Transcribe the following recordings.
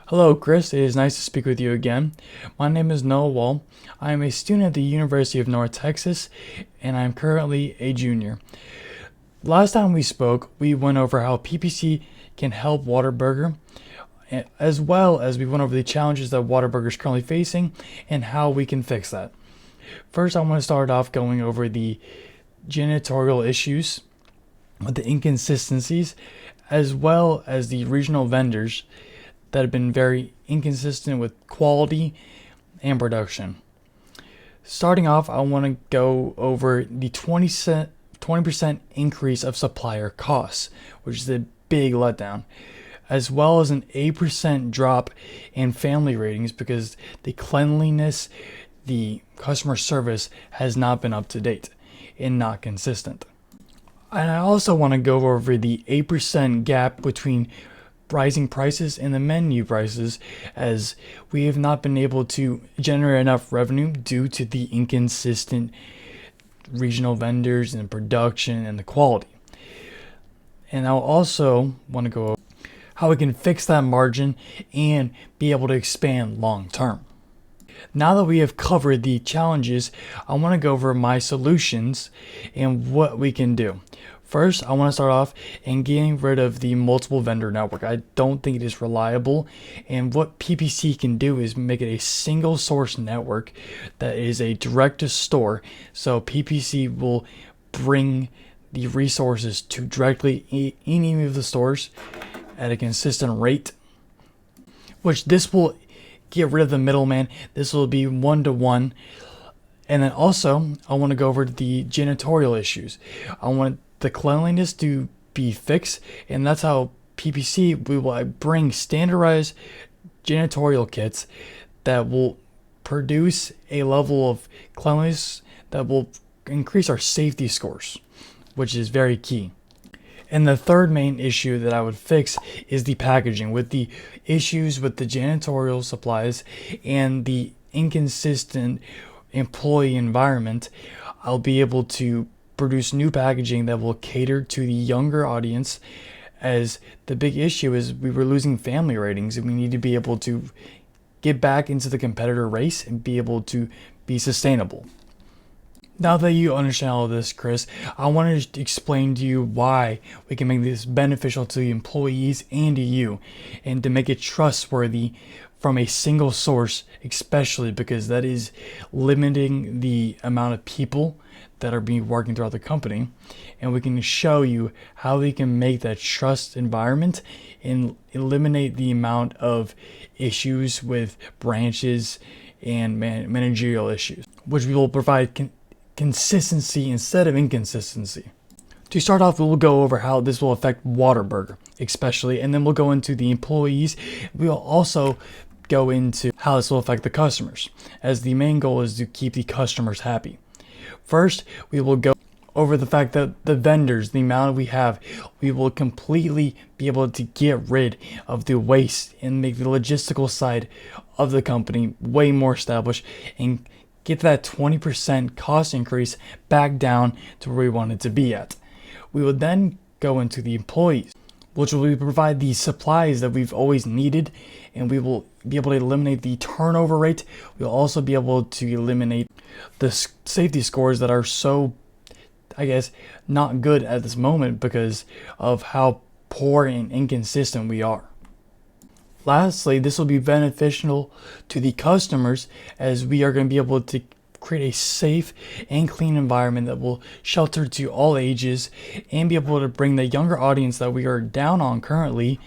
Hello, Chris. It is nice to speak with you again. My name is Noah Wall. I am a student at the University of North Texas, and I am currently a junior. Last time we spoke, we went over how PPC can help Whataburger, as well as we went over the challenges that Whataburger is currently facing and how we can fix that. First, I want to start off going over the janitorial issues with the inconsistencies, as well as the regional vendors that have been very inconsistent with quality and production. Starting off, I want to go over the 20% increase of supplier costs, which is a big letdown, as well as an 8% drop in family ratings because the cleanliness, the customer service has not been up to date and not consistent. And I also want to go over the 8% gap between rising prices and the menu prices, as we have not been able to generate enough revenue due to the inconsistent regional vendors and production and the quality. And I'll also want to go over how we can fix that margin and be able to expand long term. Now that we have covered the challenges, I want to go over my solutions and what we can do. First, I want to start off in getting rid of the multiple vendor network. I don't think it is reliable, and what PPC can do is make it a single source network that is a direct to store, so PPC will bring the resources to directly any of the stores at a consistent rate, which this will get rid of the middleman. This will be one-to-one. And then also, I want to go over the janitorial issues. I want the cleanliness to be fixed, and that's how PPC, we will bring standardized janitorial kits that will produce a level of cleanliness that will increase our safety scores, which is very key. And the third main issue that I would fix is the packaging. With the issues with the janitorial supplies and the inconsistent employee environment, I'll be able to produce new packaging that will cater to the younger audience, as the big issue is we were losing family ratings, and we need to be able to get back into the competitor race and be able to be sustainable. Now that you understand all of this, Chris, I want to explain to you why we can make this beneficial to the employees and to you, and to make it trustworthy from a single source, especially because that is limiting the amount of people that are being working throughout the company. And we can show you how we can make that trust environment and eliminate the amount of issues with branches and managerial issues, which we will provide consistency instead of inconsistency. To start off, we'll go over how this will affect Whataburger especially, and then we'll go into the employees. We'll also go into how this will affect the customers, as the main goal is to keep the customers happy. First, we will go over the fact that the vendors, the amount we have, we will completely be able to get rid of the waste and make the logistical side of the company way more established, and get that 20% cost increase back down to where we want it to be at. We will then go into the employees, which will provide the supplies that we've always needed, and we will be able to eliminate the turnover rate. We'll also be able to eliminate the safety scores that are so, I guess, not good at this moment because of how poor and inconsistent we are. Lastly, this will be beneficial to the customers, as we are going to be able to create a safe and clean environment that will shelter to all ages, and be able to bring the younger audience that we are down on currently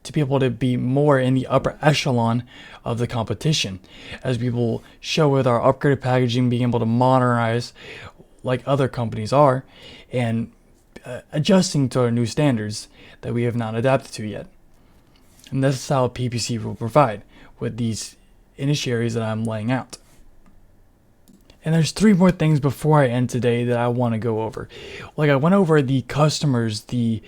to be able to be more in the upper echelon of the competition, as we will show with our upgraded packaging, being able to modernize like other companies are, and adjusting to our new standards that we have not adapted to yet. And this is how PPC will provide with these initiaries that I'm laying out. And there's three more things before I end today that I want to go over. Like, I went over the customers, the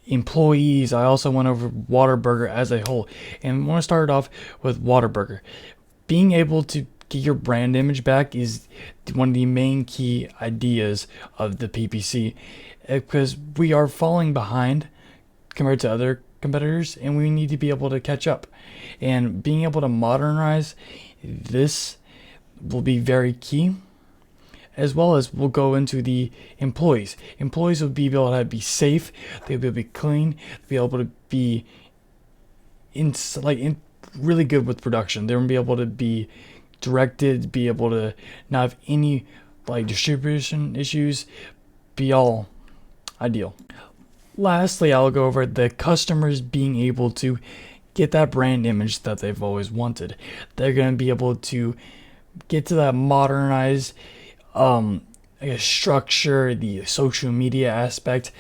employees. I also went over Whataburger as a whole. And I want to start off with Whataburger. Being able to get your brand image back is one of the main key ideas of the PPC, because we are falling behind compared to other competitors, and we need to be able to catch up. And being able to modernize this will be very key, as well as we'll go into the employees. Employees will be able to be safe, they'll be able to be clean, be able to be really good with production. They're gonna be able to be directed, be able to not have any distribution issues, be all ideal. Lastly, I'll go over the customers being able to get that brand image that they've always wanted. They're going to be able to get to that modernized structure, the social media aspect.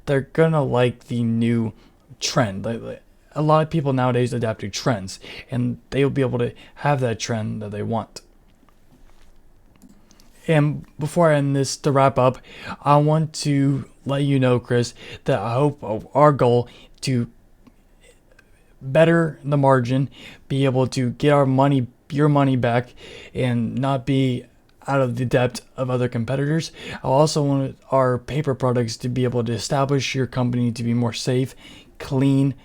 They're going to like the new trend. A lot of people nowadays adapt to trends, and they'll be able to have that trend that they want. And before I end this, to wrap up, I want to let you know, Chris, that I hope our goal to better the margin, be able to get your money back, and not be out of the depth of other competitors. I also want our paper products to be able to establish your company to be more safe, clean,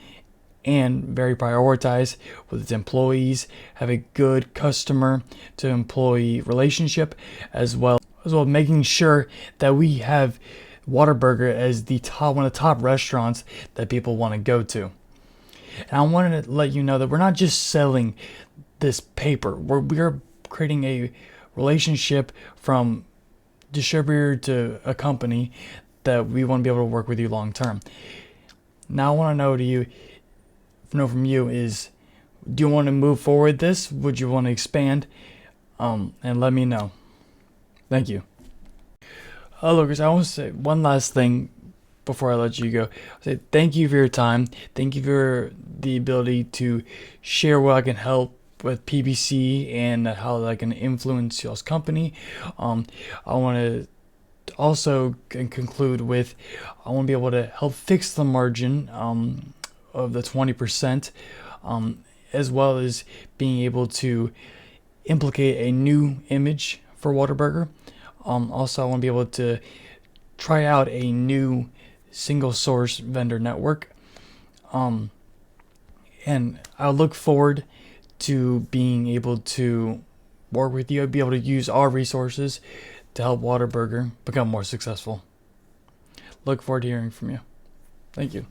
and very prioritized with its employees, have a good customer to employee relationship, as well making sure that we have Whataburger as one of the top restaurants that people want to go to. And I wanted to let you know that we're not just selling this paper. We're creating a relationship from distributor to a company that we want to be able to work with you long term. Now I want to know from you is, do you want to move forward this? Would you want to expand? And let me know. Thank you. Look, I want to say one last thing before I let you go. I'll say thank you for your time. Thank you for the ability to share what I can help with PBC and how that can influence y'all's company. I want to also conclude with, I want to be able to help fix the margin of the 20%, as well as being able to implicate a new image for Whataburger. Also, I want to be able to try out a new single source vendor network. And I look forward to being able to work with you, be able to use our resources to help Whataburger become more successful. Look forward to hearing from you. Thank you.